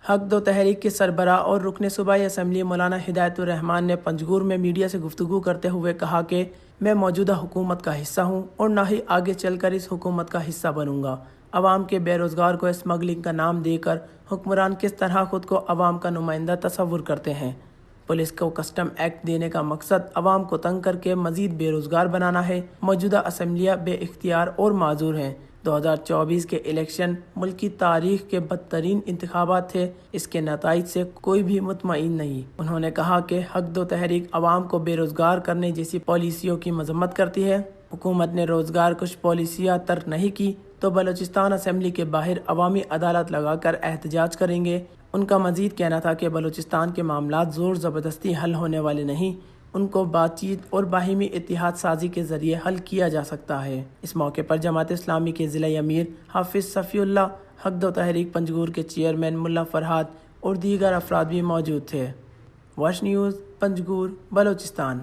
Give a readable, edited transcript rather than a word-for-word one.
حق دو تحریک کے سربراہ اور رکن صوبائی اسمبلی مولانا ہدایت الرحمان نے پنجگور میں میڈیا سے گفتگو کرتے ہوئے کہا کہ میں موجودہ حکومت کا حصہ ہوں اور نہ ہی آگے چل کر اس حکومت کا حصہ بنوں گا۔ عوام کے بے روزگار کو اسمگلنگ کا نام دے کر حکمران کس طرح خود کو عوام کا نمائندہ تصور کرتے ہیں۔ پولیس کو کسٹم ایکٹ دینے کا مقصد عوام کو تنگ کر کے مزید بے روزگار بنانا ہے۔ موجودہ اسمبلیاں بے اختیار اور معذور ہیں۔ 2024 کے الیکشن ملک کی تاریخ کے بدترین انتخابات تھے، اس کے نتائج سے کوئی بھی مطمئن نہیں۔ انہوں نے کہا کہ حق دو تحریک عوام کو بے روزگار کرنے جیسی پالیسیوں کی مذمت کرتی ہے۔ حکومت نے روزگار کچھ پالیسیاں طرح نہیں کی تو بلوچستان اسمبلی کے باہر عوامی عدالت لگا کر احتجاج کریں گے۔ ان کا مزید کہنا تھا کہ بلوچستان کے معاملات زور زبردستی حل ہونے والے نہیں، ان کو بات چیت اور باہمی اتحاد سازی کے ذریعے حل کیا جا سکتا ہے۔ اس موقع پر جماعت اسلامی کے ضلعی امیر حافظ صفی اللہ، حق دو تحریک پنجگور کے چیئرمین ملا فرہاد اور دیگر افراد بھی موجود تھے۔ Wash news, Panjgur, Balochistan.